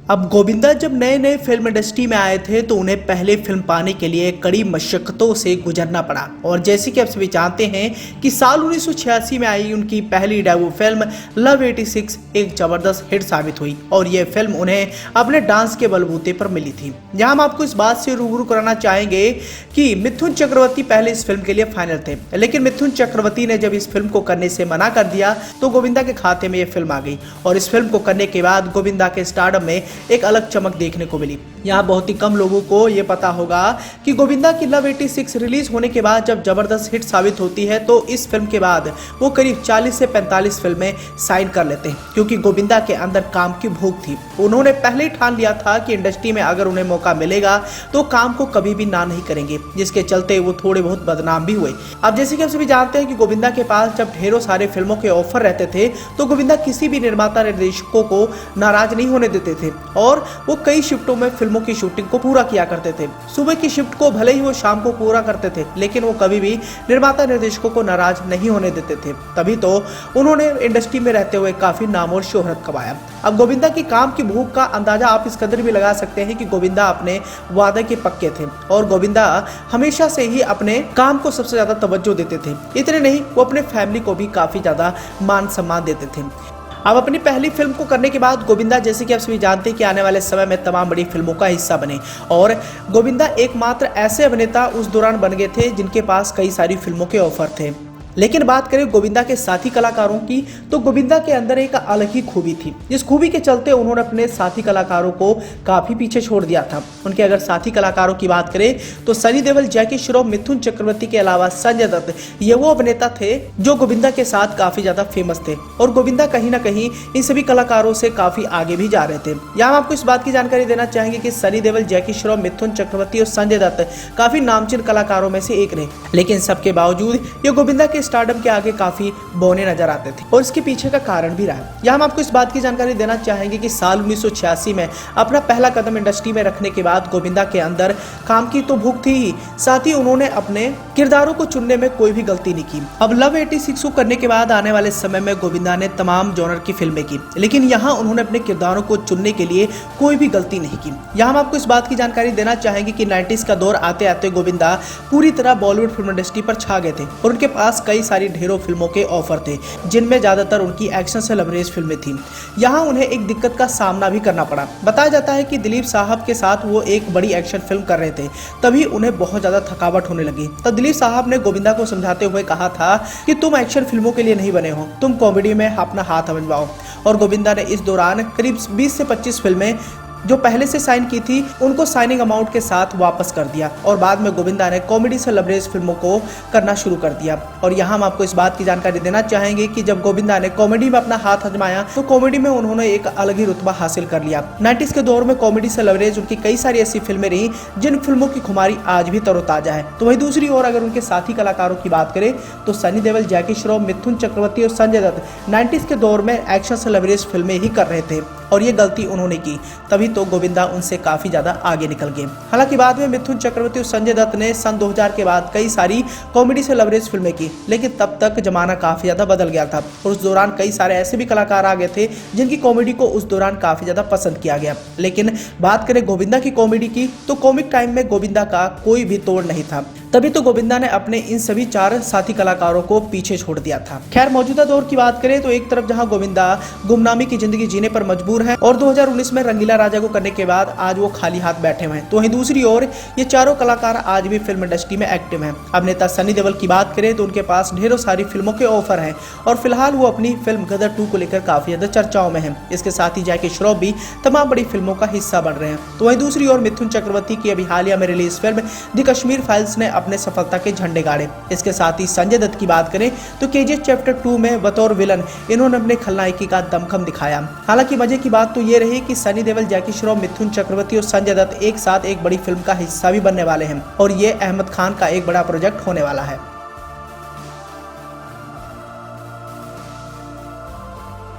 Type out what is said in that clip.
अब गोविंदा जब नए नए फिल्म इंडस्ट्री में आए थे तो उन्हें पहले फिल्म पाने के लिए कड़ी मशक्कतों से गुजरना पड़ा। और जैसे कि आप सभी जानते हैं कि साल 1986 में आई उनकी पहली डेब्यू फिल्म लव 86 एक जबरदस्त हिट साबित हुई और यह फिल्म उन्हें अपने डांस के बलबूते पर मिली थी। यहाँ हम आपको इस बात से रूबरू कराना चाहेंगे कि मिथुन चक्रवर्ती पहले इस फिल्म के लिए फाइनल थे, लेकिन मिथुन चक्रवर्ती ने जब इस फिल्म को करने से मना कर दिया तो गोविंदा के खाते में यह फिल्म आ गई और इस फिल्म को करने के बाद गोविंदा के स्टारडम में एक अलग चमक देखने को मिली। यहाँ बहुत ही कम लोगों को ये पता होगा कि गोविंदा की लव 86 रिलीज होने के बाद जब जबरदस्त हिट साबित होती है तो इस फिल्म के बाद वो करीब 40 से 45 फिल्में साइन कर लेते हैं, क्योंकि गोविंदा के अंदर काम की भूख थी। उन्होंने पहले ही ठान लिया था कि इंडस्ट्री में अगर उन्हें मौका मिलेगा तो काम को कभी भी ना नहीं करेंगे, जिसके चलते वो थोड़े बहुत बदनाम भी हुए। अब जैसे कि आप सभी जानते हैं कि गोविंदा के पास जब ढेरों सारे फिल्मों के ऑफर रहते थे तो गोविंदा किसी भी निर्माता निर्देशकों को नाराज नहीं होने देते थे और वो कई शिफ्टों में फिल्मों की शूटिंग को पूरा किया करते थे। सुबह की शिफ्ट को भले ही वो शाम को पूरा करते थे, लेकिन वो कभी भी निर्माता निर्देशकों को नाराज नहीं होने देते थे। तभी तो उन्होंने इंडस्ट्री में रहते हुए काफी नाम और शोहरत कमाया। अब गोविंदा की काम की भूख का अंदाजा आप इस कदर भी लगा सकते हैं कि गोविंदा अपने वादे के पक्के थे और गोविंदा हमेशा से ही अपने काम को सबसे ज्यादा तवज्जो देते थे। इतने नहीं, वो अपने फैमिली को भी काफी ज्यादा मान सम्मान देते थे। अब अपनी पहली फिल्म को करने के बाद गोविंदा, जैसे कि आप सभी जानते हैं कि आने वाले समय में तमाम बड़ी फिल्मों का हिस्सा बने और गोविंदा एकमात्र ऐसे अभिनेता उस दौरान बन गए थे जिनके पास कई सारी फिल्मों के ऑफर थे। लेकिन बात करें गोविंदा के साथी कलाकारों की तो गोविंदा के अंदर एक अलग ही खूबी थी, जिस खूबी के चलते उन्होंने अपने साथी कलाकारों को काफी पीछे छोड़ दिया था। उनके अगर साथी कलाकारों की बात करें तो सनी देओल, जैकी श्रॉफ, मिथुन चक्रवर्ती के अलावा संजय दत्त, ये वो अभिनेता थे जो गोविंदा के साथ काफी ज्यादा फेमस थे और गोविंदा कहीं ना कहीं इन सभी कलाकारों से काफी आगे भी जा रहे थे। यहाँ आपको इस बात की जानकारी देना चाहेंगे कि सनी देओल, जैकी श्रॉफ, मिथुन चक्रवर्ती और संजय दत्त काफी नामचीन कलाकारों में से एक रहे, लेकिन सबके बावजूद ये गोविंदा के स्टारडम के आगे काफी बौने नजर आते थे और इसके पीछे का कारण भी रहा। यहाँ हम आपको इस बात की जानकारी देना चाहेंगे कि साल 1986 में अपना पहला कदम इंडस्ट्री में रखने के बाद गोविंदा के अंदर काम की तो भूख थी ही, साथ ही उन्होंने अपने किरदारों को चुनने में कोई भी गलती नहीं की। अब लव 86 को करने के बाद आने वाले समय में गोविंदा ने तमाम जॉनर की फिल्में की, लेकिन यहाँ उन्होंने अपने किरदारों को चुनने के लिए कोई भी गलती नहीं की। यहाँ हम आपको इस बात की जानकारी देना चाहेंगे कि 90s का दौर आते आते गोविंदा पूरी तरह बॉलीवुड फिल्म इंडस्ट्री पर छा गए थे और उनके पास कई सारी ढेरों फिल्मों के ऑफर थे, जिनमें ज्यादातर उनकी एक्शन से लवरेज फिल्में थीं। यहाँ उन्हें एक दिक्कत का सामना भी करना पड़ा। बताया जाता है कि दिलीप साहब के साथ वो एक बड़ी एक्शन फिल्म कर रहे थे, तभी उन्हें बहुत ज्यादा थकावट होने लगी। तब दिलीप साहब ने गोविंदा को समझाते हुए कहा था कि तुम एक्शन फिल्मों के लिए नहीं बने हो, तुम कॉमेडी में अपना हाथ आजमाओ। और गोविंदा ने इस दौरान करीब 20 से 25 फिल्में जो पहले से साइन की थी उनको साइनिंग अमाउंट के साथ वापस कर दिया और बाद में गोविंदा ने कॉमेडी से लवरेज फिल्मों को करना शुरू कर दिया। और यहाँ हम आपको इस बात की जानकारी देना चाहेंगे कि जब गोविंदा ने कॉमेडी में अपना हाथ आजमाया तो कॉमेडी में उन्होंने एक अलग ही रुतबा हासिल कर लिया। 90s के दौर में कॉमेडी से लवरेज उनकी कई सारी ऐसी फिल्में रही जिन फिल्मों की खुमारी आज भी तरोताजा है। तो वहीं दूसरी ओर अगर उनके साथी कलाकारों की बात करें तो सनी देओल, जैकी श्रॉफ, मिथुन चक्रवर्ती और संजय दत्त 90s के दौर में एक्शन से लवरेज फिल्में ही कर रहे थे और ये गलती उन्होंने की, तभी तो गोविंदा उनसे काफी ज्यादा आगे निकल गए। हालांकि बाद में मिथुन चक्रवर्ती और संजय दत्त ने सन 2000 के बाद कई सारी कॉमेडी से लवरेज फिल्में की, लेकिन तब तक जमाना काफी ज्यादा बदल गया था और उस दौरान कई सारे ऐसे भी कलाकार आ गए थे जिनकी कॉमेडी को उस दौरान काफी ज्यादा पसंद किया गया। लेकिन बात करें गोविंदा की कॉमेडी की तो कॉमिक टाइम में गोविंदा का कोई भी तोड़ नहीं था, तभी तो गोविंदा ने अपने इन सभी 4 साथी कलाकारों को पीछे छोड़ दिया था। खैर, मौजूदा दौर की बात करें तो एक तरफ जहां गोविंदा गुमनामी की जिंदगी जीने पर मजबूर हैं और 2019 में रंगीला राजा को करने के बाद आज वो खाली हाथ बैठे हुए हैं, तो वहीं दूसरी ओर ये चारों कलाकार आज भी फिल्म इंडस्ट्री में एक्टिव हैं। अभिनेता सनी देओल की बात करें तो उनके पास ढेरों सारी फिल्मों के ऑफर हैं और फिलहाल वो अपनी फिल्म गदर 2 को लेकर काफी ज्यादा चर्चाओं में है। इसके साथ ही जैकी श्रॉफ भी तमाम बड़ी फिल्मों का हिस्सा बन रहे हैं। तो वहीं दूसरी ओर मिथुन चक्रवर्ती की अभी हालिया में release film the Kashmir files ने अपने सफलता के झंडे गाड़े। इसके साथ ही संजय दत्त की बात करें तो KGF चैप्टर 2 में बतौर विलन इन्होंने अपने खलनायकी का दमखम दिखाया। हालांकि मजे की बात तो ये रही कि सनी देओल, जैकी श्रॉफ, मिथुन चक्रवर्ती और संजय दत्त एक साथ एक बड़ी फिल्म का हिस्सा भी बनने वाले हैं और ये अहमद खान का एक बड़ा प्रोजेक्ट होने वाला है।